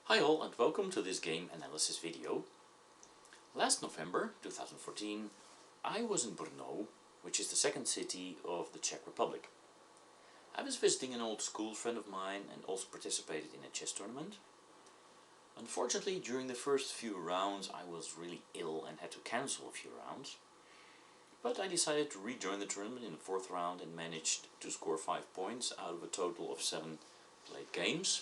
Hi all and welcome to this game analysis video. Last November 2014 I was in Brno, which is the second city of the Czech Republic. I was visiting an old school friend of mine and also participated in a chess tournament. Unfortunately, during the first few rounds I was really ill and had to cancel a few rounds. But I decided to rejoin the tournament in the fourth round and managed to score 5 points out of a total of 7 played games.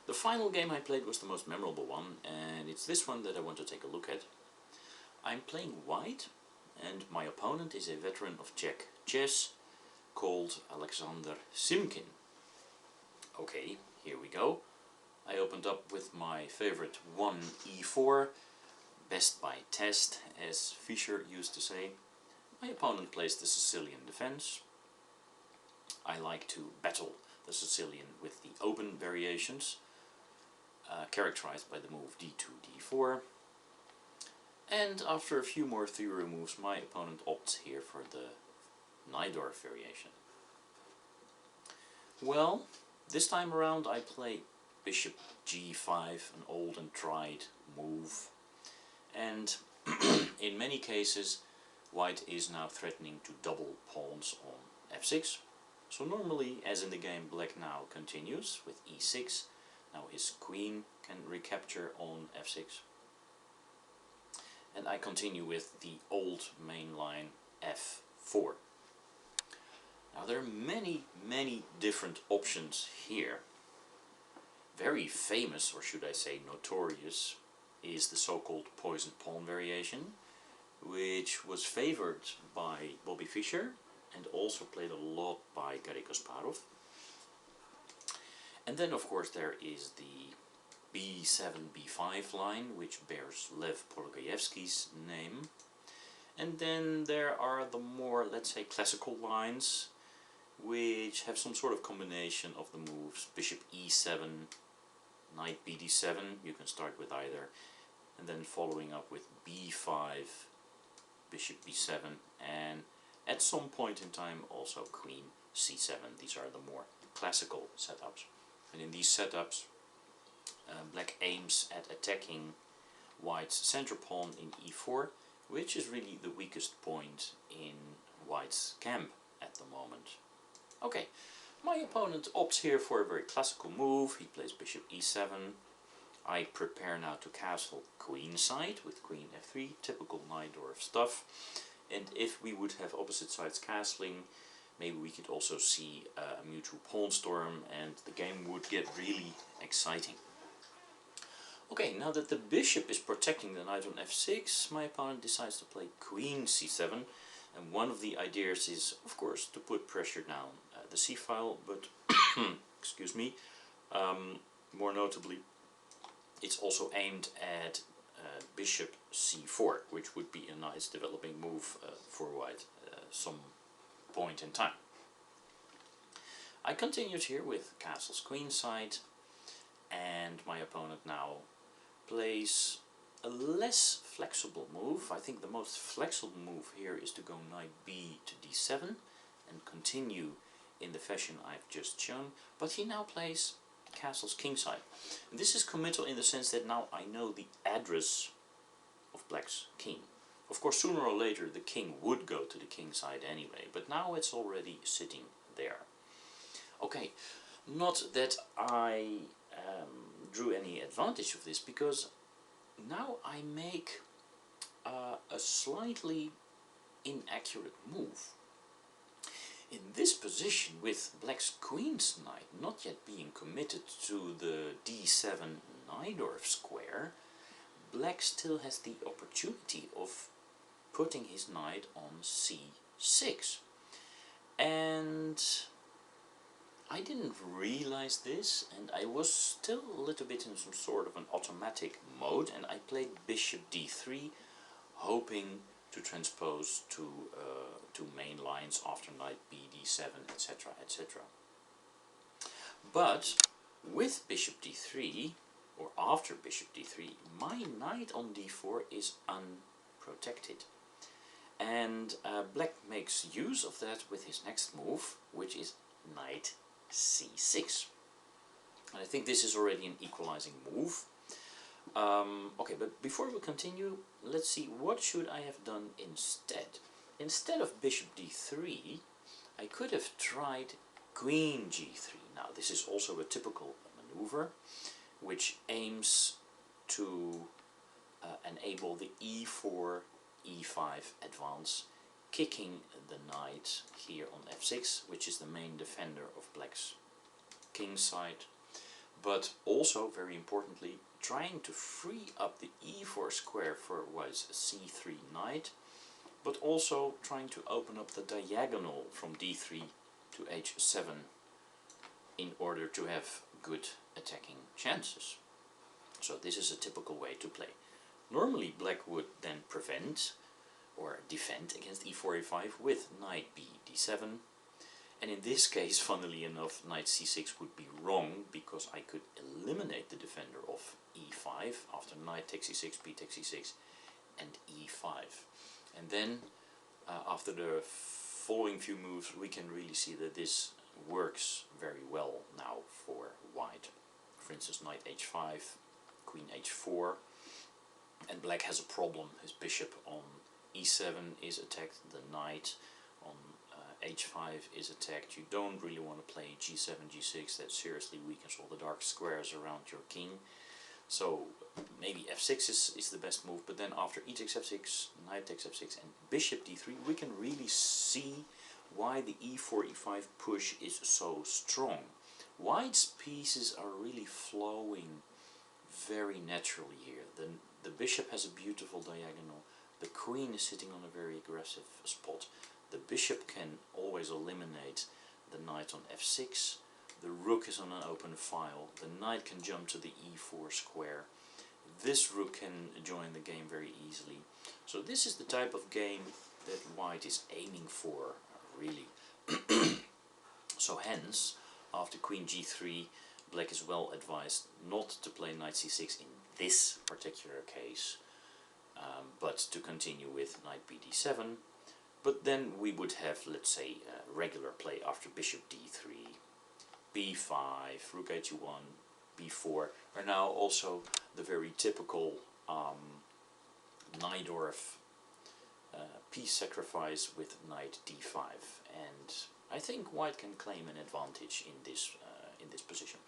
The final game I played was the most memorable one, and it's this one that I want to take a look at. I'm playing white, and my opponent is a veteran of Czech Chess called Alexander Simkin. Okay, here we go. I opened up with my favorite 1e4, best by test, as Fischer used to say. My opponent plays the Sicilian defense. I like to battle the Sicilian with the open variations, characterized by the move d2, d4. And after a few more theory moves, my opponent opts here for the Najdorf variation. Well, this time around I play bishop g5, an old and tried move. And in many cases white is now threatening to double pawns on f6. So normally, as in the game, black now continues with e6. Now his queen can recapture on f6. And I continue with the old main line f4. Now there are many different options here. Very famous, or should I say notorious, is the so-called poison pawn variation, which was favored by Bobby Fischer and also played a lot by Garry Kasparov. And then of course there is the b7, b5 line, which bears Lev Porogoyevsky's name. And then there are the more, let's say, classical lines, which have some sort of combination of the moves bishop e7, knight bd7, you can start with either, and then following up with b5, bishop b7, and at some point in time also queen c7. These are the more classical setups. And in these setups, black aims at attacking white's center pawn in e4, which is really the weakest point in white's camp at the moment. Okay, my opponent opts here for a very classical move. He plays bishop e7. I prepare now to castle queenside with queen f3, typical Najdorf stuff. And if we would have opposite sides castling, maybe we could also see a mutual pawn storm and the game would get really exciting. Okay, now that the bishop is protecting the knight on f6, my opponent decides to play queen c7, and one of the ideas is, of course, to put pressure down the c-file, but excuse me, more notably, it's also aimed at bishop c4, which would be a nice developing move for white some point in time. I continued here with castles queenside, and my opponent now plays a less flexible move. I think the most flexible move here is to go knight b to d7 and continue in the fashion I've just shown, but he now plays castles kingside. And this is committal in the sense that now I know the address of black's king. Of course, sooner or later the king would go to the king side anyway, but now it's already sitting there. Okay, not that I drew any advantage of this, because now I make a slightly inaccurate move. In this position, with black's queen's knight not yet being committed to the d7 Najdorf square, black still has the opportunity of putting his knight on c6. And I didn't realize this, and I was still a little bit in some sort of an automatic mode, and I played bishop d3, hoping to transpose to main lines after knight b d7, etc, etc. But with bishop d3, or after bishop d3, my knight on d4 is unprotected. And black makes use of that with his next move, which is knight c6. And I think this is already an equalizing move. Okay, but before we continue, let's see what should I have done instead. Instead of bishop d3, I could have tried queen g3. Now this is also a typical maneuver which aims to enable the e4, e5 advance, kicking the knight here on f6, which is the main defender of black's king side, but also, very importantly, trying to free up the e4 square for was c3 knight, but also trying to open up the diagonal from d3 to h7 in order to have good attacking chances. So this is a typical way to play. Normally black would then prevent or defend against e4, e5 with knight b d7, and in this case, funnily enough, knight c6 would be wrong because I could eliminate the defender of e5 after knight takes e6, b takes e6 and e5. And then after the following few moves we can really see that this works very well now for white. For instance, knight h5, queen h4, and black has a problem. His bishop on e7 is attacked, the knight on h5 is attacked. You don't really want to play g7, g6, that seriously weakens all the dark squares around your king. So maybe f6 is the best move, but then after e takes f6, knight takes f6 and bishop d3, we can really see why the e4, e5 push is so strong. White's pieces are really flowing very naturally here. The bishop has a beautiful diagonal, the queen is sitting on a very aggressive spot, the bishop can always eliminate the knight on f6, the rook is on an open file, the knight can jump to the e4 square, this rook can join the game very easily. So this is the type of game that white is aiming for, really. So hence, after queen g3, black is well advised not to play knight c6 in this particular case, but to continue with knight b d7. But then we would have, let's say, regular play after bishop d3, b5, rook h1, b4, are now also the very typical Najdorf piece sacrifice with knight d5, and I think white can claim an advantage in this position.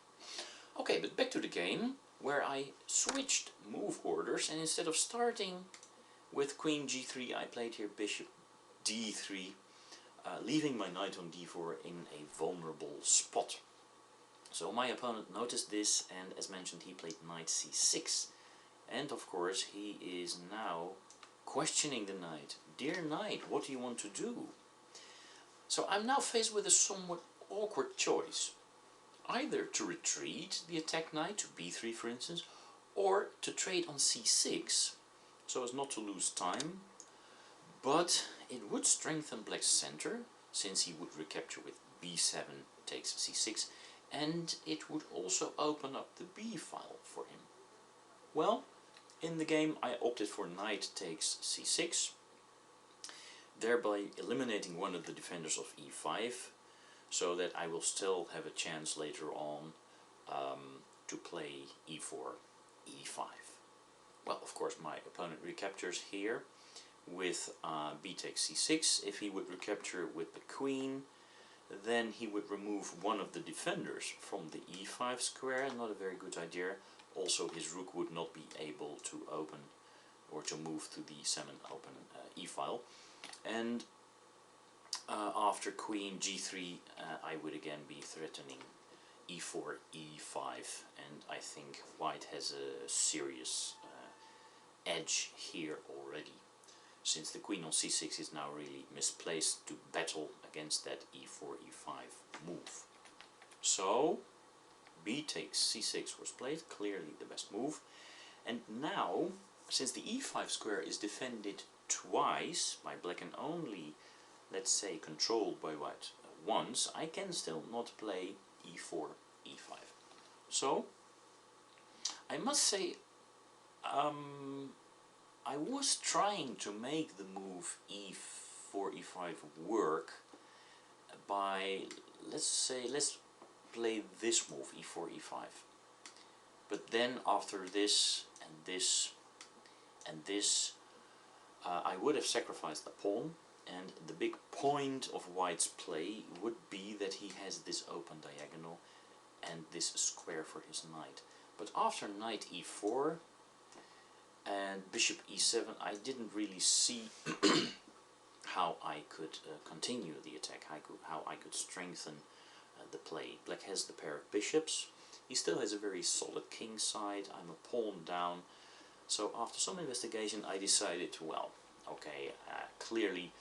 Okay, but back to the game, where I switched move orders, and instead of starting with queen g3, I played here bishop d3, leaving my knight on d4 in a vulnerable spot. So my opponent noticed this, and as mentioned, he played knight c6, and of course he is now questioning the knight. Dear knight, what do you want to do? So I'm now faced with a somewhat awkward choice. Either to retreat the attack knight to b3, for instance, or to trade on c6, so as not to lose time, but it would strengthen black's center, since he would recapture with b7 takes c6, and it would also open up the b file for him. Well, in the game I opted for knight takes c6, thereby eliminating one of the defenders of e5, so that I will still have a chance later on to play e4, e5. Well, of course my opponent recaptures here with b takes c6. If he would recapture with the queen, then he would remove one of the defenders from the e5 square, not a very good idea. Also his rook would not be able to open or to move to the semi-open e-file. And after queen g3 I would again be threatening e4, e5, and I think white has a serious edge here already, since the queen on c6 is now really misplaced to battle against that e4, e5 move. So b takes c6 was played, clearly the best move. And now, since the e5 square is defended twice by black and only, let's say, controlled by white once, I can still not play e4, e5. So I must say I was trying to make the move e4, e5 work by, let's play this move, e4, e5. But then after this and this and this, I would have sacrificed the pawn, and the big point of white's play would be that he has this open diagonal and this square for his knight. But after knight e4 and bishop e7, I didn't really see how I could continue the attack, how I could strengthen the play. Black has the pair of bishops. He still has a very solid king side. I'm a pawn down. So after some investigation I decided, well, okay, clearly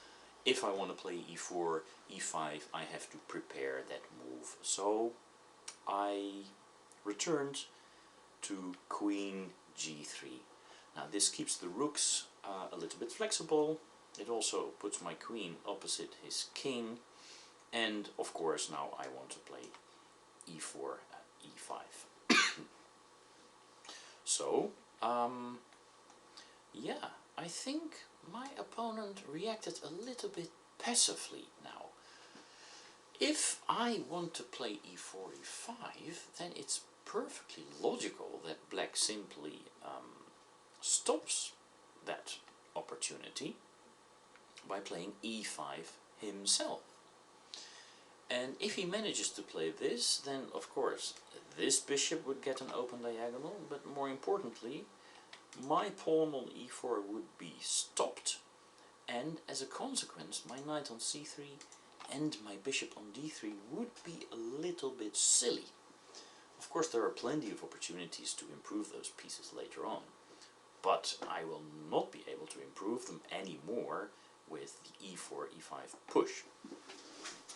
if I want to play e4, e5, I have to prepare that move. So I returned to queen g3. Now this keeps the rooks a little bit flexible. It also puts my queen opposite his king, and of course now I want to play e4, e5. So, yeah, I think my opponent reacted a little bit passively now. If I want to play e4, e5, then it's perfectly logical that black simply stops that opportunity by playing e5 himself. And if he manages to play this, then of course this bishop would get an open diagonal, but more importantly my pawn on e4 would be stopped, and as a consequence my knight on c3 and my bishop on d3 would be a little bit silly. Of course there are plenty of opportunities to improve those pieces later on, but I will not be able to improve them anymore with the e4, e5 push.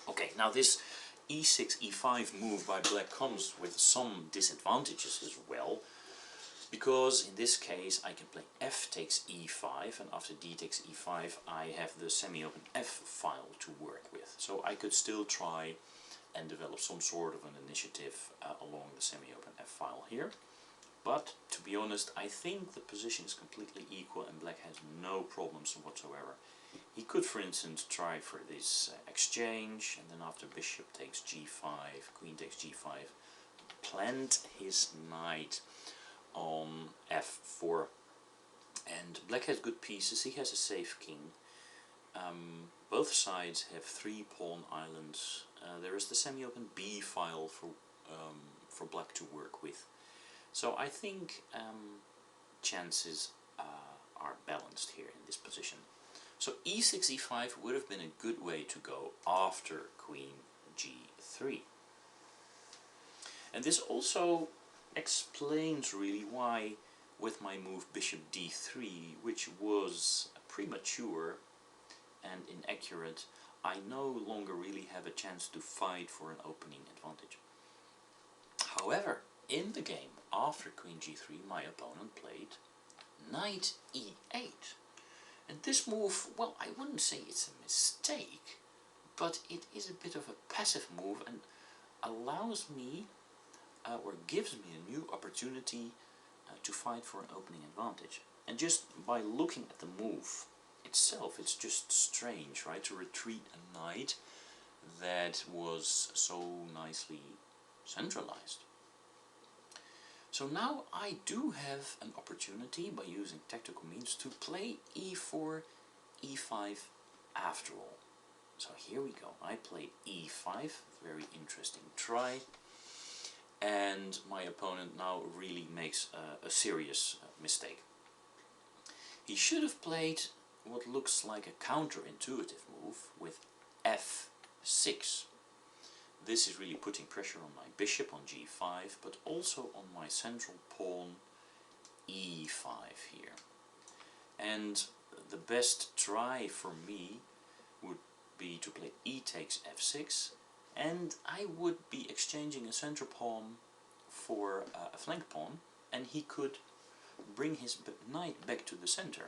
Okay, now this e6, e5 move by black comes with some disadvantages as well, because in this case I can play f takes e5, and after d takes e5 I have the semi-open f file to work with. So I could still try and develop some sort of an initiative along the semi-open f file here. But to be honest, I think the position is completely equal and black has no problems whatsoever. He could, for instance, try for this exchange, and then after bishop takes g5, queen takes g5, plant his knight on f4. And black has good pieces, he has a safe king. Both sides have 3 pawn islands. There is the semi-open b file for black to work with. So I think chances are balanced here in this position. So e6, e5 would have been a good way to go after queen g3. And this also explains really why with my move bishop d3, which was premature and inaccurate, I no longer really have a chance to fight for an opening advantage. However, in the game after queen g3 my opponent played knight e8. And this move, well, I wouldn't say it's a mistake, but it is a bit of a passive move and allows me, or gives me a new opportunity to fight for an opening advantage. And just by looking at the move itself, it's just strange, right, to retreat a knight that was so nicely centralized. So now I do have an opportunity, by using tactical means, to play e4, e5 after all. So here we go. I played e5, very interesting try, and my opponent now really makes a serious mistake. He should have played what looks like a counterintuitive move with f6. This is really putting pressure on my bishop on g5, but also on my central pawn e5 here. And the best try for me would be to play e takes f6, and I would be exchanging a central pawn for a flank pawn, and he could bring his knight back to the center.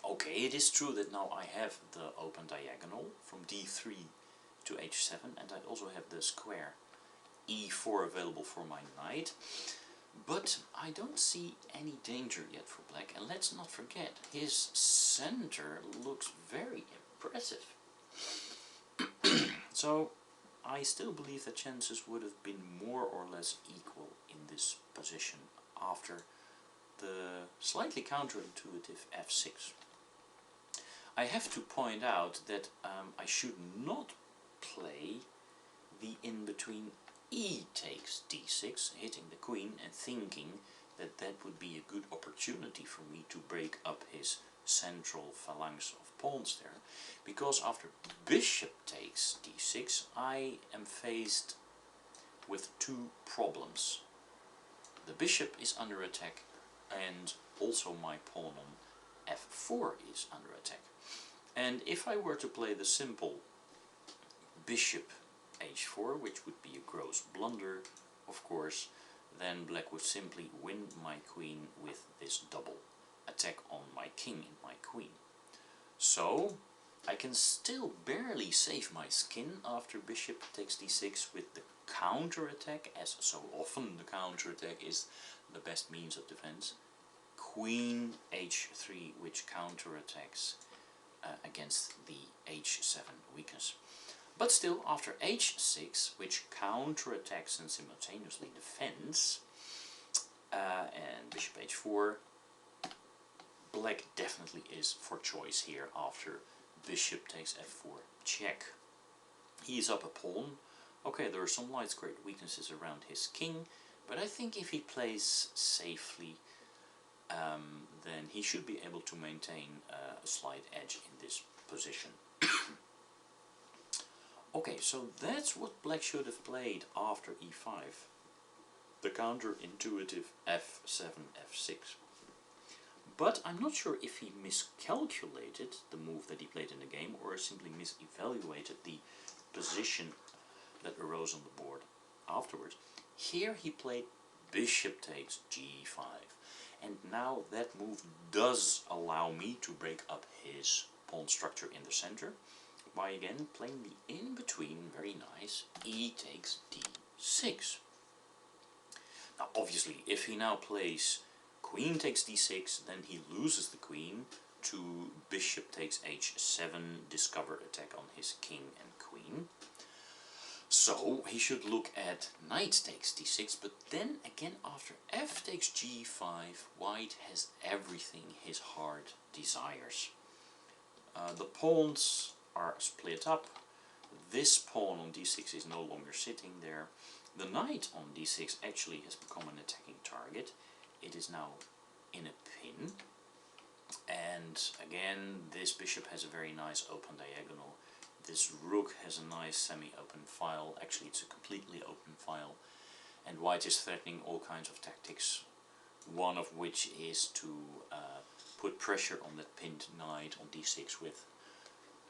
Okay, it is true that now I have the open diagonal from d3 to h7, and I also have the square e4 available for my knight, but I don't see any danger yet for black. And let's not forget, his center looks very impressive. So I still believe that chances would have been more or less equal in this position after the slightly counterintuitive f6. I have to point out that I should not play the in-between e takes d6, hitting the queen and thinking that that would be a good opportunity for me to break up his central phalanx of pawns there, because after bishop takes d6 I am faced with two problems. The bishop is under attack and also my pawn on f4 is under attack. And if I were to play the simple bishop h4, which would be a gross blunder, of course, then black would simply win my queen with this double attack on my king and my queen. So I can still barely save my skin after bishop takes d6 with the counter attack, as so often the counter attack is the best means of defense. Queen h3, which counter attacks against the h7 weakness. But still, after h6, which counter-attacks and simultaneously defends, and bishop h4, black definitely is for choice here after bishop takes f4 check. He is up a pawn. Okay, there are some light squared weaknesses around his king, but I think if he plays safely, then he should be able to maintain a slight edge in this position. Okay, so that's what black should have played after e5. The counterintuitive f7, f6. But I'm not sure if he miscalculated the move that he played in the game or simply misevaluated the position that arose on the board afterwards. Here he played bishop takes g5. And now that move does allow me to break up his pawn structure in the center by again playing the in-between, very nice, e takes d6. Now obviously if he now plays queen takes d6, then he loses the queen to bishop takes h7, discover attack on his king and queen. So he should look at knight takes d6, but then again after f takes g5, white has everything his heart desires. The pawns are split up. This pawn on d6 is no longer sitting there. The knight on d6 actually has become an attacking target. It is now in a pin. And again, this bishop has a very nice open diagonal. This rook has a nice semi-open file. Actually, it's a completely open file. And white is threatening all kinds of tactics, one of which is to put pressure on that pinned knight on d6 with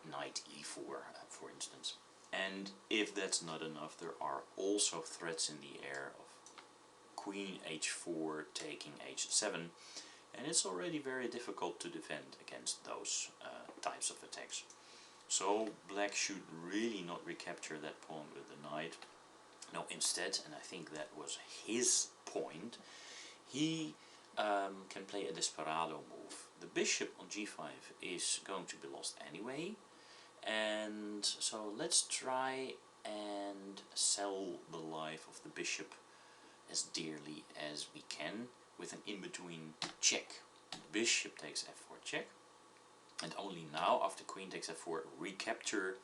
knight e4, for instance. And if that's not enough, there are also threats in the air of queen h4 taking h7, and it's already very difficult to defend against those types of attacks. So black should really not recapture that pawn with the knight. No, instead, and I think that was his point, he can play a desperado move. The bishop on g5 is going to be lost anyway, and so let's try and sell the life of the bishop as dearly as we can with an in-between check. Bishop takes f4 check, and only now after queen takes f4 recapture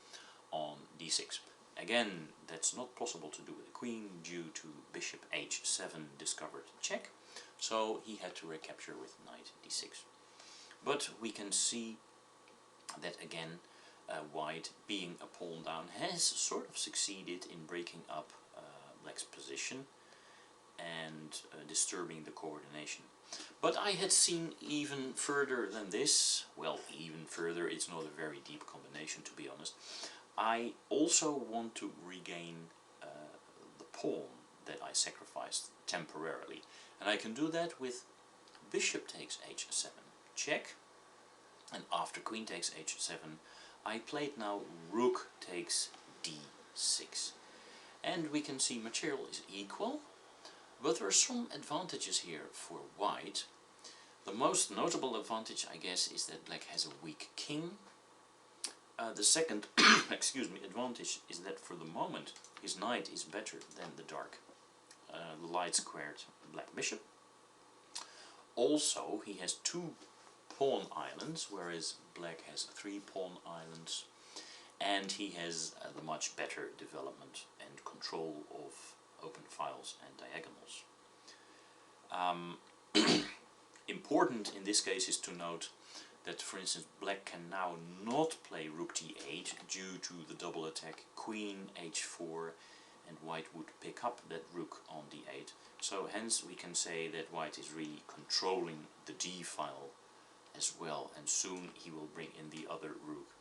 on d6. Again, that's not possible to do with the queen due to bishop h7 discovered check, so he had to recapture with knight d6. But we can see that again white, being a pawn down, has sort of succeeded in breaking up black's position and disturbing the coordination. But I had seen even further than this. Well, even further, it's not a very deep combination, to be honest. I also want to regain the pawn that I sacrificed temporarily, and I can do that with bishop takes h7 check, and after queen takes h7 I played now rook takes d6, and we can see material is equal, but there are some advantages here for white. The most notable advantage, I guess, is that black has a weak king. The second excuse me, advantage is that for the moment his knight is better than the dark light squared black bishop. Also he has 2 pawn islands, whereas black has 3 pawn islands, and he has the much better development and control of open files and diagonals. Important in this case is to note that, for instance, black can now not play rook d8 due to the double attack queen h4, and white would pick up that rook on d8. So hence we can say that white is really controlling the d file as well, and soon he will bring in the other rook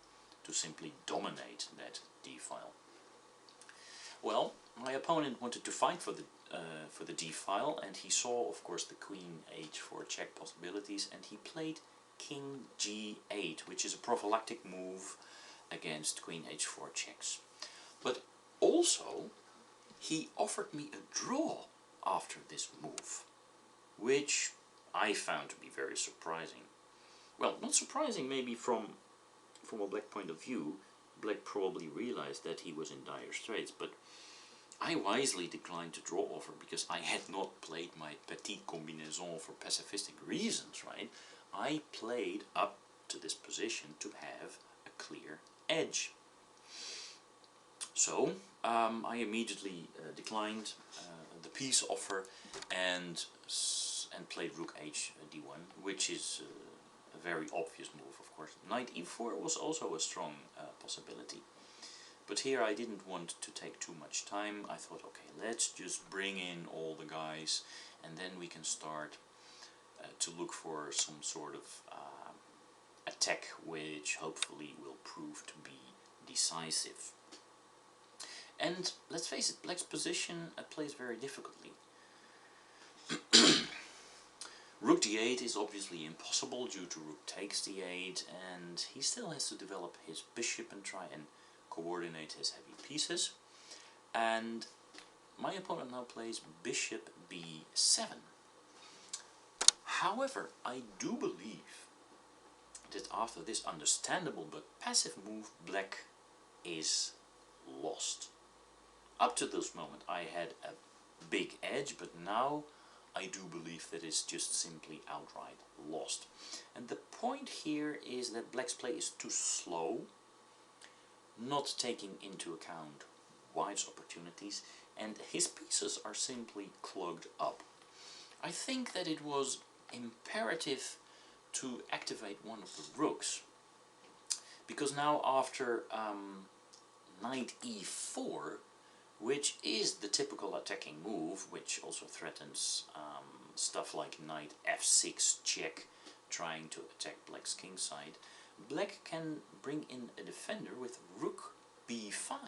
to simply dominate that d file. Well, my opponent wanted to fight for the d file, and he saw, of course, the queen h4 check possibilities, and he played king g8, which is a prophylactic move against queen h4 checks. But also he offered me a draw after this move, which I found to be very surprising. Well, not surprising maybe from a black point of view. Black probably realized that he was in dire straits, but I wisely declined the draw offer because I had not played my petite combinaison for pacifistic reasons, right? I played up to this position to have a clear edge. So I immediately declined the peace offer and played rook h d1, which is a very obvious move, of course. Knight e4 was also a strong possibility. But here I didn't want to take too much time. I thought, okay, let's just bring in all the guys and then we can start to look for some sort of attack which hopefully will prove to be decisive. And let's face it, black's position plays very difficultly. Rook d8 is obviously impossible due to rook takes d8, and he still has to develop his bishop and try and coordinate his heavy pieces. And my opponent now plays bishop b7. However, I do believe that after this understandable but passive move, black is lost. Up to this moment I had a big edge, but now I do believe that it's just simply outright lost. And the point here is that black's play is too slow, not taking into account white's opportunities, and his pieces are simply clogged up. I think that it was imperative to activate one of the rooks, because now after knight e4, which is the typical attacking move, which also threatens stuff like knight f6 check, trying to attack black's king side, black can bring in a defender with rook b5.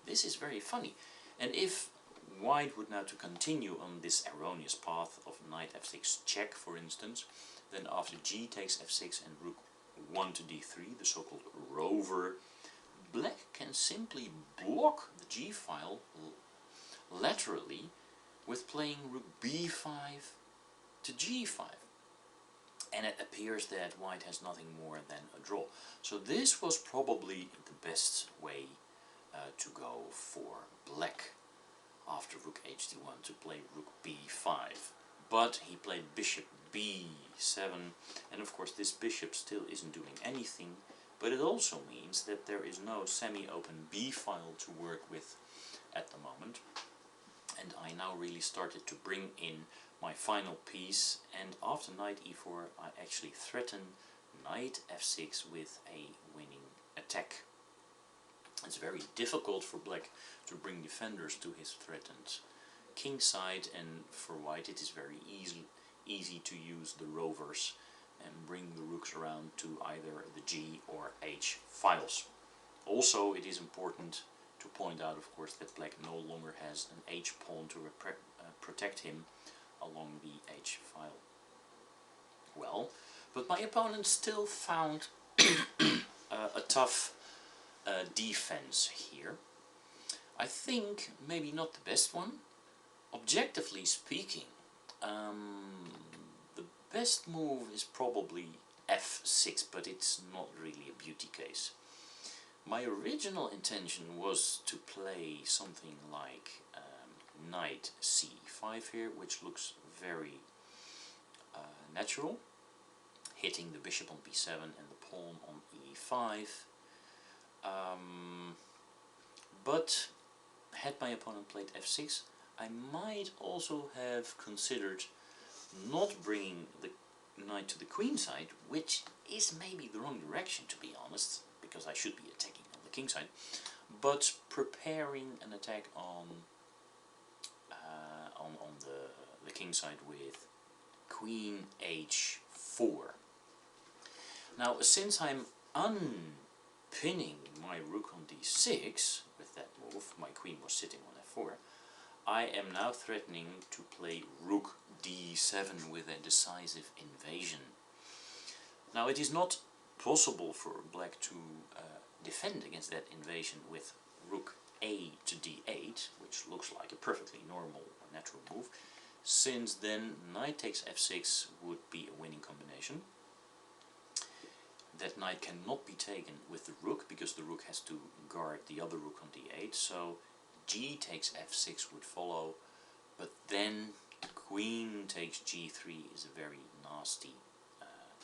This is very funny. And if white would now to continue on this erroneous path of knight f6 check, for instance, then after g takes f6 and rook 1 to d3, the so-called rover, black can simply block the g file laterally with playing rook b5 to g5. And it appears that white has nothing more than a draw. So this was probably the best way to go for black after rook hd1, to play rook b5. But he played bishop b7, and of course this bishop still isn't doing anything, but it also means that there is no semi-open b file to work with at the moment. And I now really started to bring in my final piece, and after knight e4 I actually threaten knight f6 with a winning attack. It's very difficult for black to bring defenders to his threatened king side, and for white it is very easy to use the rovers and bring the rooks around to either the g or h files. Also, it is important to point out, of course, that black no longer has an h pawn to protect him along the h file. Well, but my opponent still found a tough defense here. I think maybe not the best one. Objectively speaking, the best move is probably f6, but it's not really a beauty case. My original intention was to play something like knight c5 here, which looks very natural, hitting the bishop on b7 and the pawn on e5. But had my opponent played f6, I might also have considered not bringing the knight to the queen side, which is maybe the wrong direction, to be honest, because I should be attacking on the king side, but preparing an attack on the king side with queen h4. Now, since I'm unpinning my rook on d6 with that move, my queen was sitting on f4, I am now threatening to play rook d7 with a decisive invasion. Now, it is not possible for black to defend against that invasion with rook a to d8, which looks like a perfectly normal or natural move, since then knight takes f6 would be a winning combination. That knight cannot be taken with the rook, because the rook has to guard the other rook on d8, so g takes f6 would follow, but then queen takes g3 is a very nasty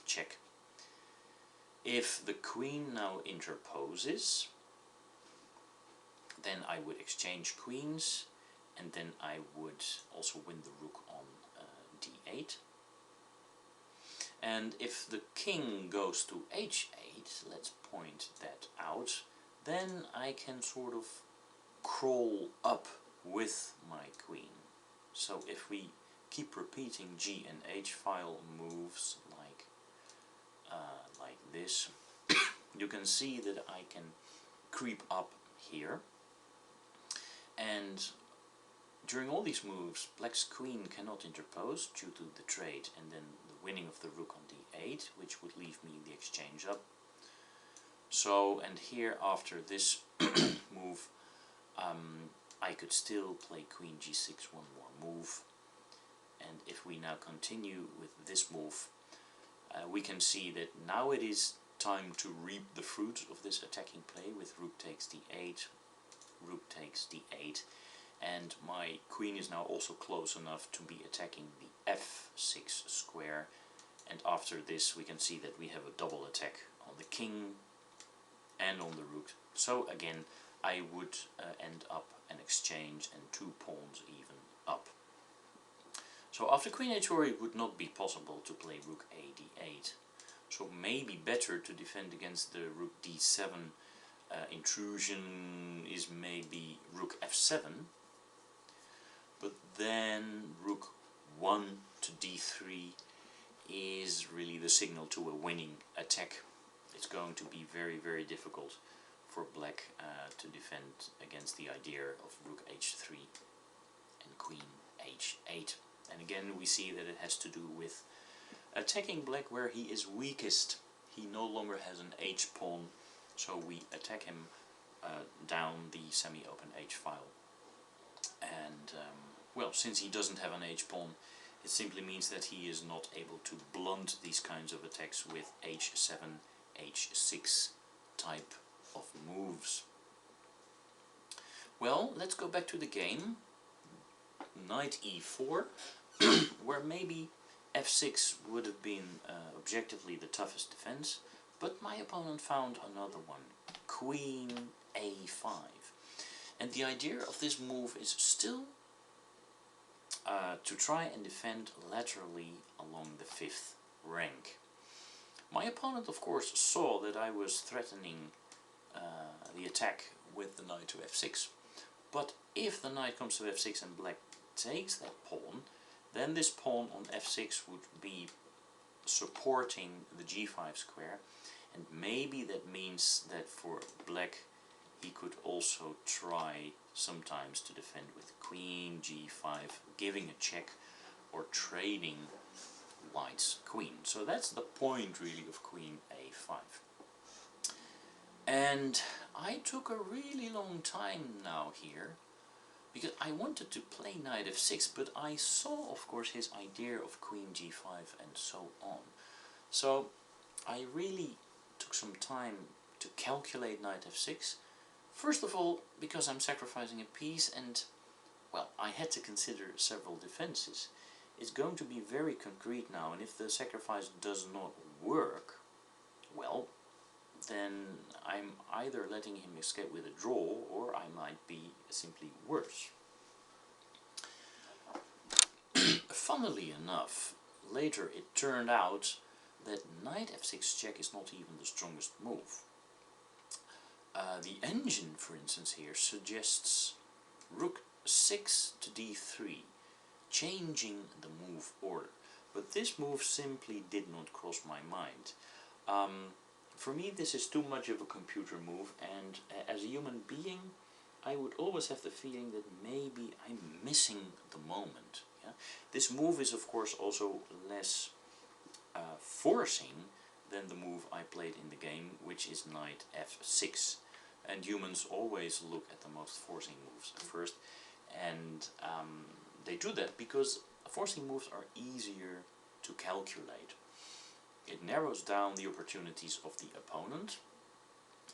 check. If the queen now interposes, then I would exchange queens, and then I would also win the rook on d8. And if the king goes to h8, let's point that out, then I can sort of crawl up with my queen. So if we keep repeating g and h file moves like this, you can see that I can creep up here, and during all these moves black's queen cannot interpose due to the trade and then the winning of the rook on d8, which would leave me the exchange up. So, and here after this move I could still play queen g6 one more move, and if we now continue with this move, we can see that now it is time to reap the fruits of this attacking play with rook takes d8, rook takes d8, and my queen is now also close enough to be attacking the f6 square, and after this we can see that we have a double attack on the king and on the rook. So again, I would end up an exchange and 2 pawns even up. So after queen h4 it would not be possible to play rook a d8. So maybe better to defend against the rook d7 intrusion is maybe rook f7, but then rook 1 to d3 is really the signal to a winning attack. It's going to be very, very difficult for black to defend against the idea of rook h3 and queen h8. And again we see that it has to do with attacking black where he is weakest. He no longer has an h pawn, so we attack him down the semi-open h file. And well, since he doesn't have an h pawn, it simply means that he is not able to blunt these kinds of attacks with h7, h6 type of moves. Well, let's go back to the game. Knight e4, where maybe f6 would have been objectively the toughest defense, but my opponent found another one, queen a5. And the idea of this move is still to try and defend laterally along the 5th rank. My opponent of course saw that I was threatening the attack with the knight to f6, but if the knight comes to f6 and black takes that pawn, then this pawn on f6 would be supporting the g5 square, and maybe that means that for black he could also try sometimes to defend with queen g5, giving a check or trading white's queen. So that's the point really of queen a5. And I took a really long time now here, because I wanted to play knight f6, but I saw of course his idea of queen g5 and so on. So I really took some time to calculate knight f6. First of all, because I'm sacrificing a piece and, well, I had to consider several defenses. It's going to be very concrete now, and if the sacrifice does not work, well, then I'm either letting him escape with a draw, or I might be simply worse. Funnily enough, later it turned out that knight f6 check is not even the strongest move. The engine, for instance, here suggests rook 6 to d3, changing the move order. But this move simply did not cross my mind. For me, this is too much of a computer move, and as a human being, I would always have the feeling that maybe I'm missing the moment. Yeah? This move is, of course, also less forcing than the move I played in the game, which is knight f6. And humans always look at the most forcing moves first, and they do that because forcing moves are easier to calculate. It narrows down the opportunities of the opponent,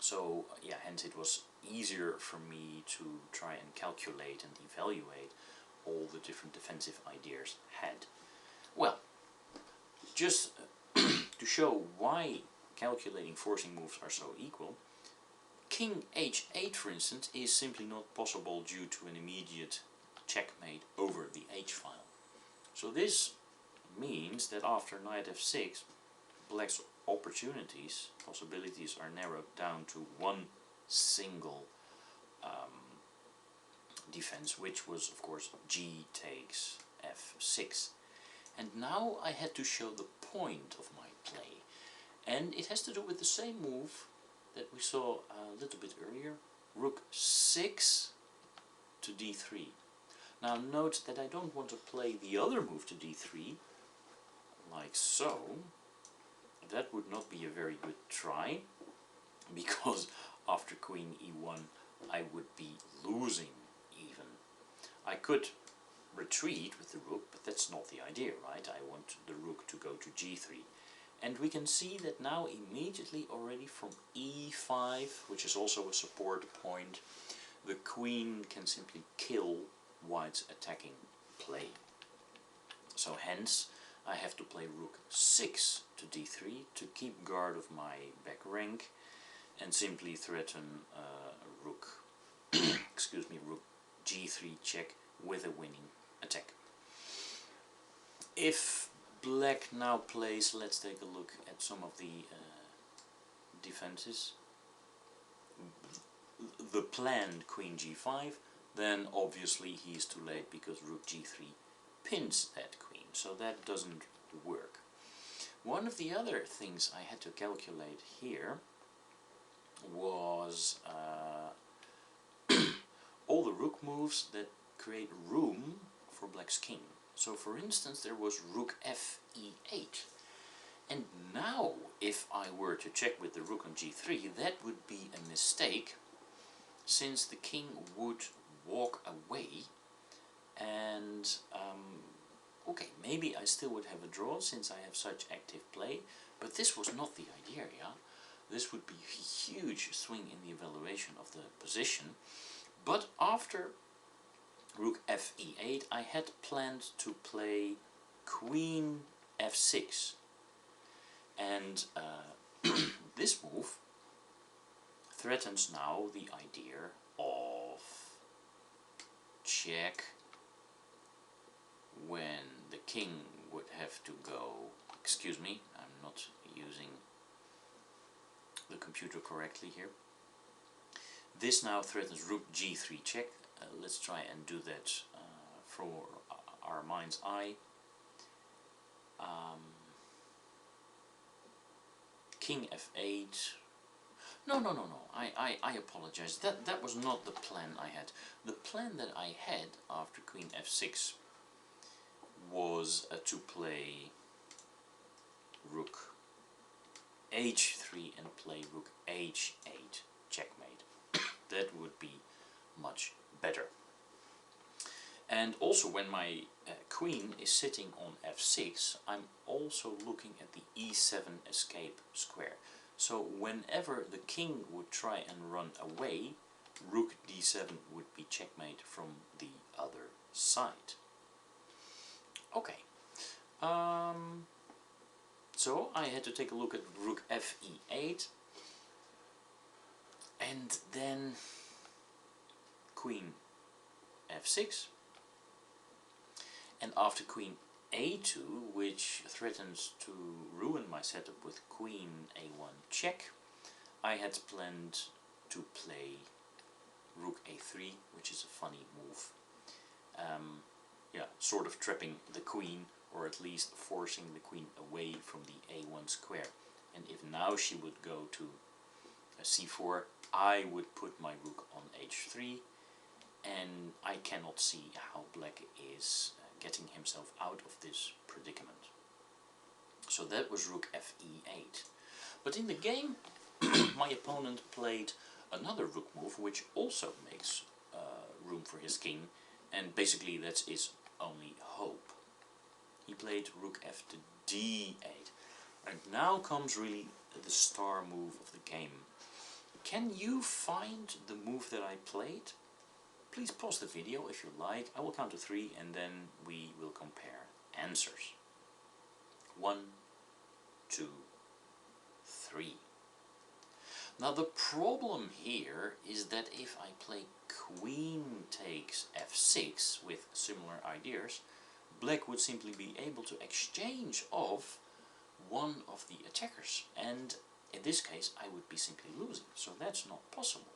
so yeah, hence it was easier for me to try and calculate and evaluate all the different defensive ideas had. Well, just to show why calculating forcing moves are so equal, king h8, for instance, is simply not possible due to an immediate checkmate over the h-file. So this means that after knight f6, black's possibilities are narrowed down to one single defense, which was, of course, g takes f6. And now I had to show the point of my play, and it has to do with the same move that we saw a little bit earlier, rook 6 to d3. Now note that I don't want to play the other move to d3, like so. That would not be a very good try, because after queen e1 I would be losing even. I could retreat with the rook, but that's not the idea, right? I want the rook to go to g3. And we can see that now immediately already from e5, which is also a support point, the queen can simply kill white's attacking play. So hence I have to play rook 6 to d3 to keep guard of my back rank and simply threaten rook excuse me, rook g3 check with a winning attack. If black now plays, let's take a look at some of the defenses. The planned queen g5, then obviously he's too late because rook g3 pins that queen, so that doesn't work. One of the other things I had to calculate here was all the rook moves that create room for black's king. So for instance there was rook f e8, and now if I were to check with the rook on g3, that would be a mistake, since the king would walk away, and okay, maybe I still would have a draw since I have such active play, but this was not the idea, yeah? This would be a huge swing in the evaluation of the position. But after rook f e8 I had planned to play queen f6, and this move threatens now the idea of check when the king would have to go, excuse me, I'm not using the computer correctly here. This now threatens rook g3 check. Let's try and do that for our mind's eye. King f8. No, I apologize. That was not the plan I had. The plan that I had after queen f6 was to play rook h3 and play rook h8 checkmate. That would be much better. And also when my queen is sitting on f6, I'm also looking at the e7 escape square. So whenever the king would try and run away, rook d7 would be checkmate from the other side. Okay, so I had to take a look at rook fe8, and then queen f6, and after queen a2, which threatens to ruin my setup with queen a1 check, I had planned to play rook a3, which is a funny move. Yeah, sort of trapping the queen, or at least forcing the queen away from the a1 square. And if now she would go to c4, I would put my rook on h3, and I cannot see how black is getting himself out of this predicament. So that was rook fe8. But in the game, my opponent played another rook move, which also makes room for his king, and basically that's his only hope. He played rook f to d8, and now comes really the star move of the game. Can you find the move that I played? Please pause the video if you like. I will count to 3 and then we will compare answers. 1, 2, 3. Now the problem here is that if I play queen takes f6 with similar ideas, black would simply be able to exchange off one of the attackers, and in this case I would be simply losing, so that's not possible.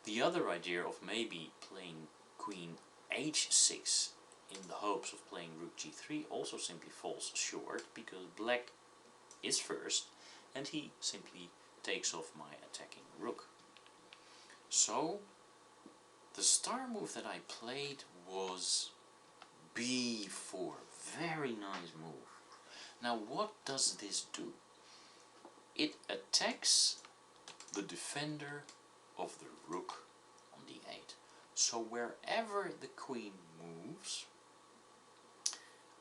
The other idea of maybe playing queen h6 in the hopes of playing rook g3 also simply falls short, because black is first and he simply takes off my attacking rook. So the star move that I played was b4. Very nice move. Now what does this do? It attacks the defender of the rook on d8. So wherever the queen moves,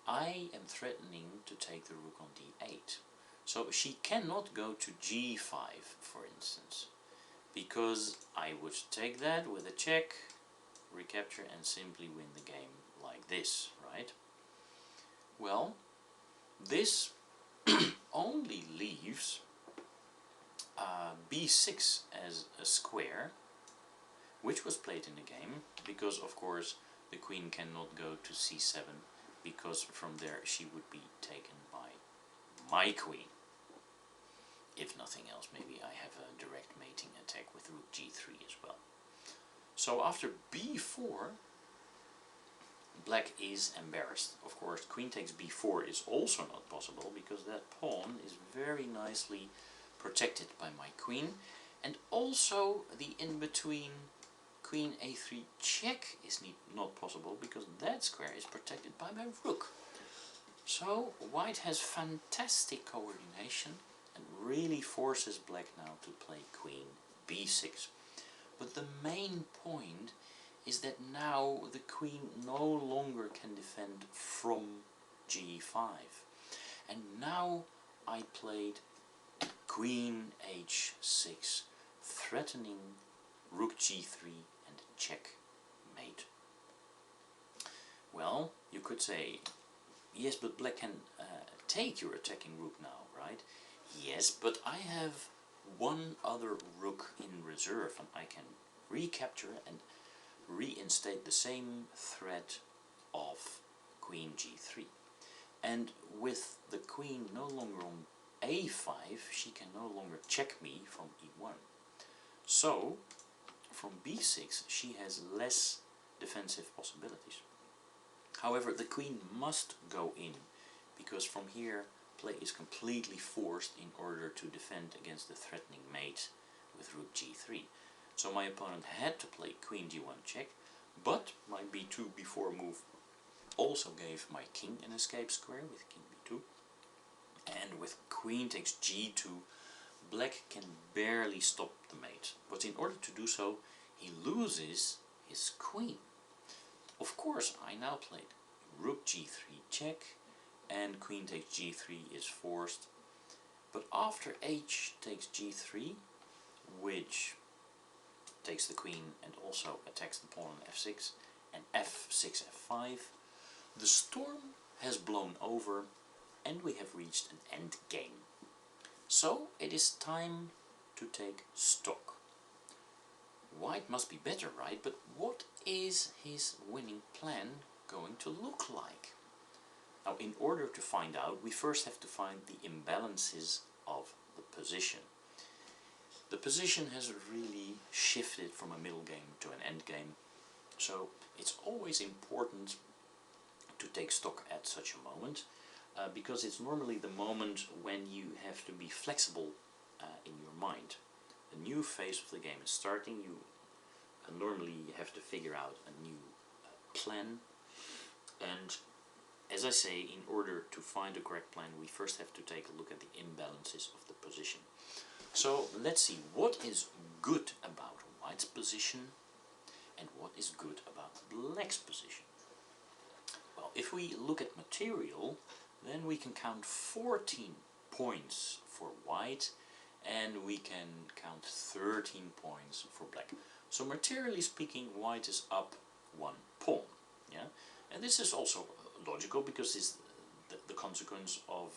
I am threatening to take the rook on d8. So she cannot go to g5, for instance, because I would take that with a check, recapture, and simply win the game like this, right? Well, this only leaves b6 as a square, which was played in the game, because of course the queen cannot go to c7, because from there she would be taken by my queen. If nothing else, maybe I have a direct mating attack with rook g3 as well. So after b4, black is embarrassed. Of course, queen takes b4 is also not possible, because that pawn is very nicely protected by my queen, and also the in-between queen a3 check is not possible, because that square is protected by my rook. So white has fantastic coordination and really forces black now to play queen b6. But the main point is that now the queen no longer can defend from g5. And now I played queen h6, threatening rook g3 and checkmate. Well, you could say, yes, but black can take your attacking rook now, right? Yes, but I have one other rook in reserve, and I can recapture and reinstate the same threat of queen g3. And with the queen no longer on a5, she can no longer check me from e1. So from b6 she has less defensive possibilities. However, the queen must go in, because from here play is completely forced in order to defend against the threatening mate with rook g3. So my opponent had to play queen d1 check, but my b2 b4 move also gave my king an escape square with king b2. And with queen takes g2, black can barely stop the mate. But in order to do so, he loses his queen. Of course, I now played rook g3 check, and queen takes g3 is forced, But after h takes g3, which takes the queen and also attacks the pawn on f6, and f6, f5, the storm has blown over and we have reached an end game. So it is time to take stock. White must be better, right? But what is his winning plan going to look like? Now, in order to find out, we first have to find the imbalances of the position. The position has really shifted from a middle game to an end game, so it's always important to take stock at such a moment, because it's normally the moment when you have to be flexible in your mind. A new phase of the game is starting. You normally have to figure out a new plan, and as I say, in order to find the correct plan, we first have to take a look at the imbalances of the position. So let's see what is good about white's position and what is good about black's position. Well, if we look at material, then we can count 14 points for white and we can count 13 points for black. So materially speaking, white is up 1 pawn. Yeah, and this is also logical because it's the consequence of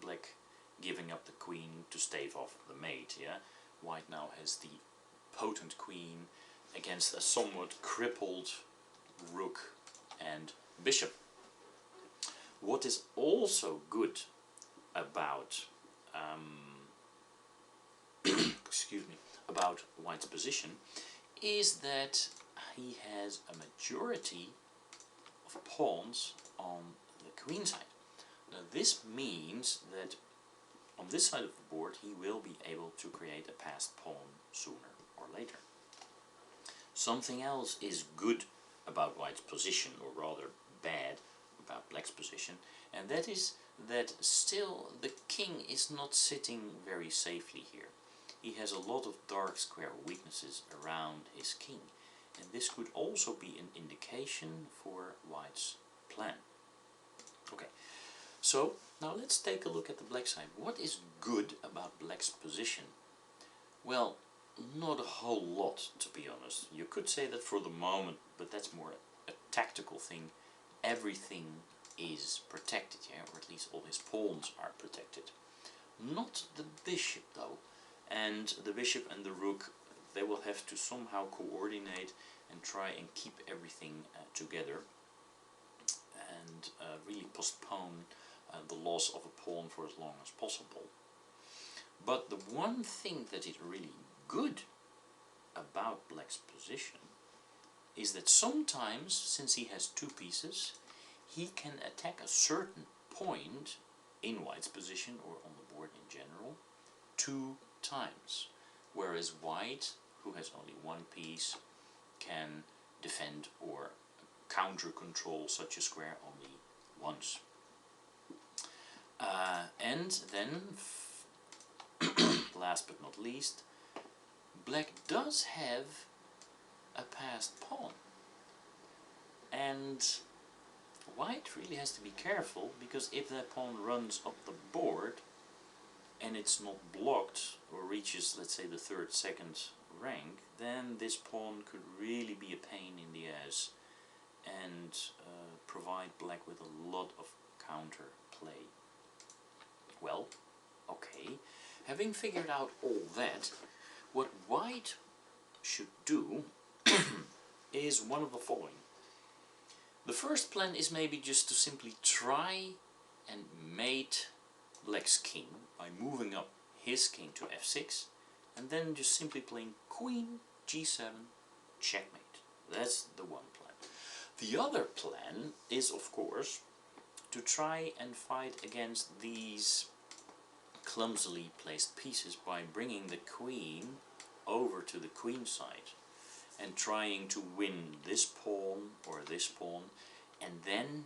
black giving up the queen to stave off the mate. Yeah, white now has the potent queen against a somewhat crippled rook and bishop. What is also good about excuse me, about white's position is that he has a majority of pawns on the queen side. Now this means that on this side of the board he will be able to create a passed pawn sooner or later. Something else is good about white's position, or rather bad about black's position, and that is that still the king is not sitting very safely here. He has a lot of dark square weaknesses around his king, and this could also be an indication for white's plan. Okay, so now let's take a look at the black side. What is good about black's position? Well, not a whole lot, to be honest. You could say that for the moment, but that's more a tactical thing. Everything is protected, yeah, or at least all his pawns are protected. Not the bishop though, and the bishop and the rook, they will have to somehow coordinate and try and keep everything together and really postpone the loss of a pawn for as long as possible. But the one thing that is really good about black's position is that sometimes, since he has two pieces, he can attack a certain point in white's position or on the board in general 2 times, whereas white, who has only one piece, can defend or counter control such a square only once. And then, last but not least, black does have a passed pawn, and white really has to be careful, because if that pawn runs up the board and it's not blocked or reaches, let's say, the 3rd, 2nd rank, then this pawn could really be a pain in the ass and provide black with a lot of counter play. Well, okay, having figured out all that, what white should do is one of the following. The first plan is maybe just to simply try and mate black's king by moving up his king to f6 and then just simply playing queen g7 checkmate. That's the one plan. The other plan is, of course, to try and fight against these clumsily placed pieces by bringing the queen over to the queen side and trying to win this pawn or this pawn, and then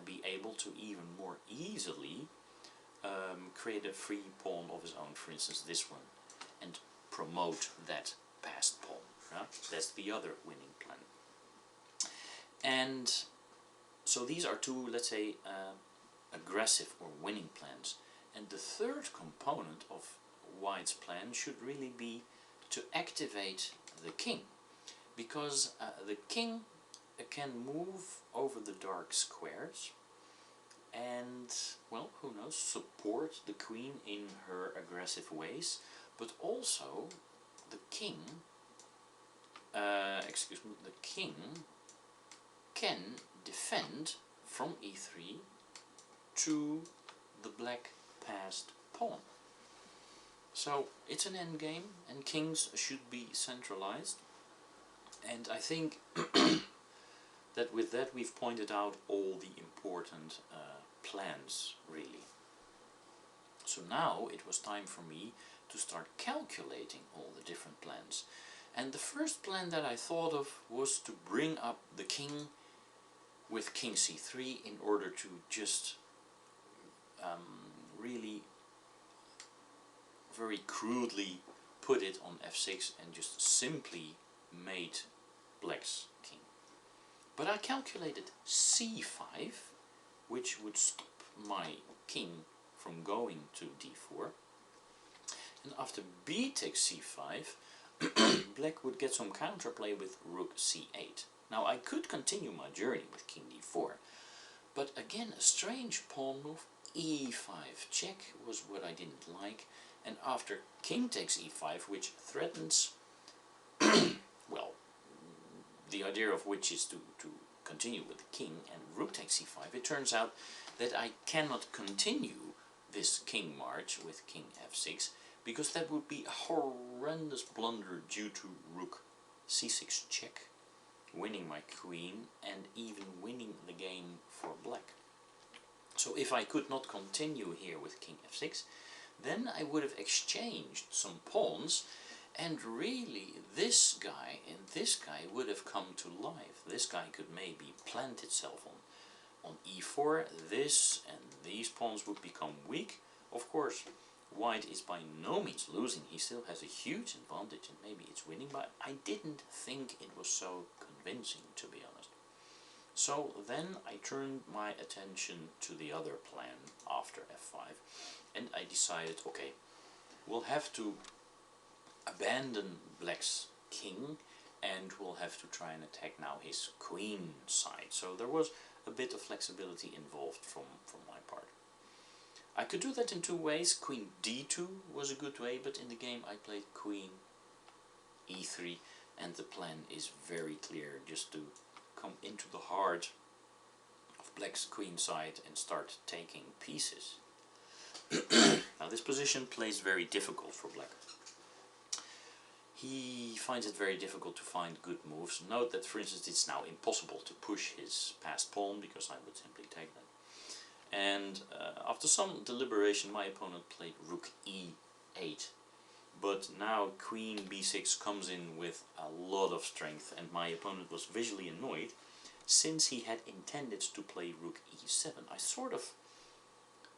be able to even more easily create a free pawn of his own, for instance this one, and promote that passed pawn. That's the other winning plan. And so these are two, let's say, aggressive or winning plans. And the third component of White's plan should really be to activate the king, because the king can move over the dark squares and, well, who knows, support the queen in her aggressive ways, but also the king, the king can defend from e3 to the black passed pawn. So it's an endgame, and kings should be centralized, and I think that with that we've pointed out all the important plans, really. So now it was time for me to start calculating all the different plans. And the first plan that I thought of was to bring up the king with king c3 in order to just really very crudely put it on f6 and just simply mate black's king. But I calculated c5, which would stop my king from going to d4, and after b takes c5 black would get some counterplay with rook c8. Now I could continue my journey with king d4, but again a strange pawn move, e5 check was what I didn't like, and after king takes e5, which threatens well, the idea of which is to continue with the king, and rook takes c5, it turns out that I cannot continue this king march with king f6, because that would be a horrendous blunder due to rook c6 check, winning my queen and even winning the game for black. So if I could not continue here with king f6, then I would have exchanged some pawns, and really this guy and this guy would have come to life. This guy could maybe plant itself on e4, this and these pawns would become weak. Of course, white is by no means losing, he still has a huge advantage and maybe it's winning, but I didn't think it was so convincing, to be honest. So then I turned my attention to the other plan after f5, and I decided, okay, we'll have to abandon black's king and we'll have to try and attack now his queen side. So there was a bit of flexibility involved from my part. I could do that in two ways. Queen d2 was a good way, but in the game I played queen e3, and the plan is very clear, just to come into the heart of black's queen side and start taking pieces. Now this position plays very difficult for black. He finds it very difficult to find good moves. Note that, for instance, it's now impossible to push his passed pawn because I would simply take that. And after some deliberation my opponent played rook e8, but now queen b6 comes in with a lot of strength, and my opponent was visually annoyed since he had intended to play rook e7. I sort of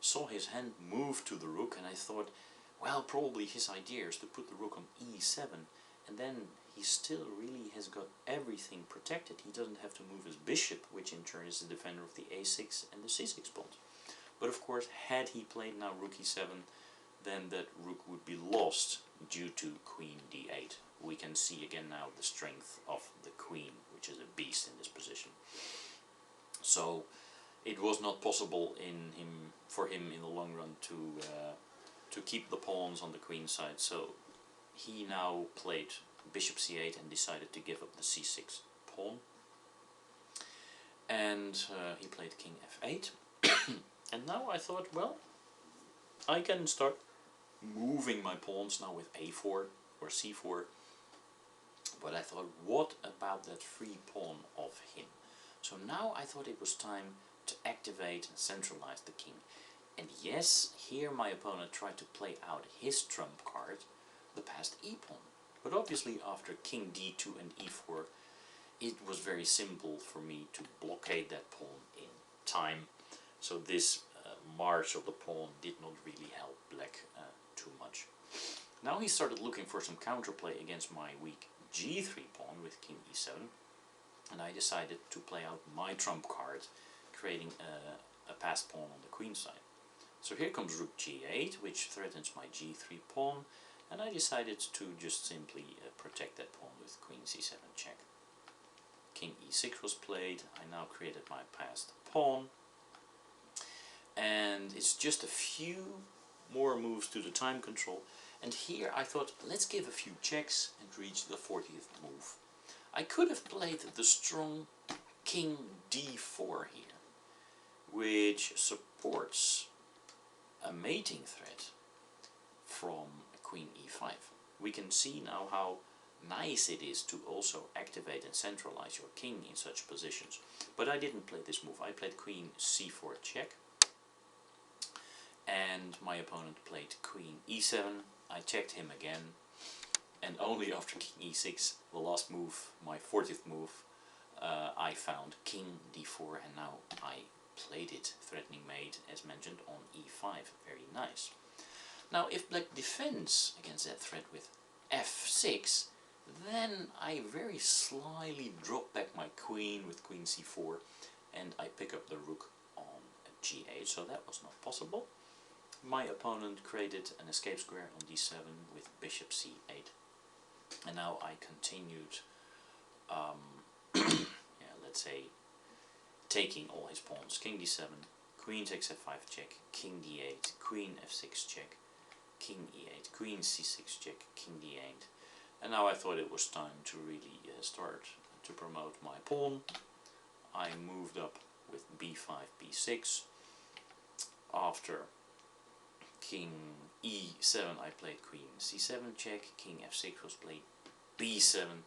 saw his hand move to the rook and I thought, well, probably his idea is to put the rook on e7, and then he still really has got everything protected. He doesn't have to move his bishop, which in turn is the defender of the a6 and the c6 pawns. But of course, had he played now rook e7, then that rook would be lost due to queen d8. We can see again now the strength of the queen, which is a beast in this position. So it was not possible for him in the long run to keep the pawns on the queen side. So he now played bishop c8 and decided to give up the c6 pawn. And he played king f8. And now I thought, well, I can start moving my pawns now with a4 or c4. But I thought, what about that free pawn of him? So now I thought it was time to activate and centralize the king. And yes, here my opponent tried to play out his trump card, the passed e-pawn. But obviously after king d2 and e4, it was very simple for me to blockade that pawn in time. So this march of the pawn did not really help black too much. Now he started looking for some counterplay against my weak g3 pawn with king e7, and I decided to play out my trump card, creating a passed pawn on the queen side. So here comes rook g8, which threatens my g3 pawn, and I decided to just simply protect that pawn with queen c7 check. King e6 was played. I now created my passed pawn, and it's just a few more moves to the time control, and here I thought, let's give a few checks and reach the 40th move. I could have played the strong king d4 here, which supports a mating threat from queen e5. We can see now how nice it is to also activate and centralize your king in such positions. But I didn't play this move. I played queen c4 check, and my opponent played queen e7. I checked him again, and only after king e6, the last move, my 40th move, I found king d4, and now I played it, threatening mate as mentioned on e5. Very nice. Now if black defends against that threat with f6, then I very slyly drop back my queen with queen c4, and I pick up the rook on g8, so that was not possible. My opponent created an escape square on d7 with bishop c8, and now I continued let's say taking all his pawns. King d7, queen takes f5 check, king d8, queen f6 check, king e8, queen c6 check, king d8. And now I thought it was time to really start to promote my pawn. I moved up with b5, b6. After king e7 I played queen c7 check, king f6 was played b7.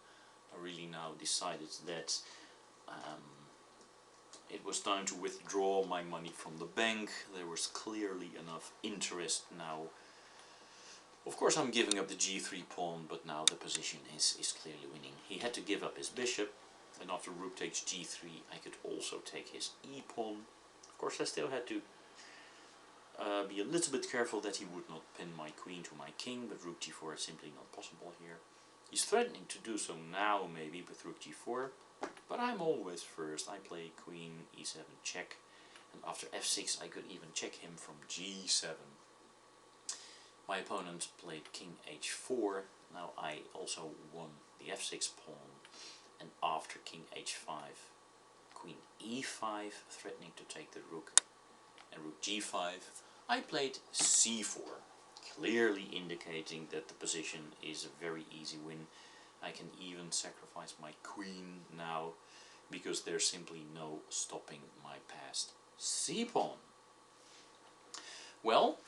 I really now decided that it was time to withdraw my money from the bank. There was clearly enough interest now. Of course I'm giving up the g3 pawn, but now the position is clearly winning. He had to give up his bishop, and after rook takes g3 I could also take his e pawn. Of course I still had to be a little bit careful that he would not pin my queen to my king, but rook g4 is simply not possible here. He's threatening to do so now maybe with rook g4, but I'm always first. I play queen e7 check, and after f6 I could even check him from g7. My opponent played king h4. Now I also won the f6 pawn, and after king h5, queen e5, threatening to take the rook, and rook g5, I played c4, clearly indicating that the position is a very easy win. I can even sacrifice my queen now, because there's simply no stopping my passed c-pawn. Well,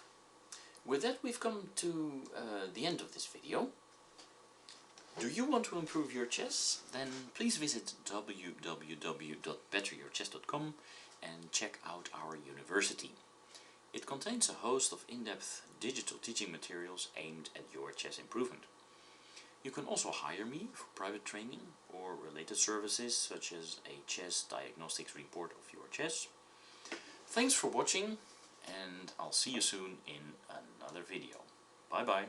with that we've come to the end of this video. Do you want to improve your chess? Then please visit www.betteryourchess.com and check out our university. It contains a host of in-depth digital teaching materials aimed at your chess improvement. You can also hire me for private training or related services such as a chess diagnostics report of your chess. Thanks for watching, and I'll see you soon in another video. Bye bye.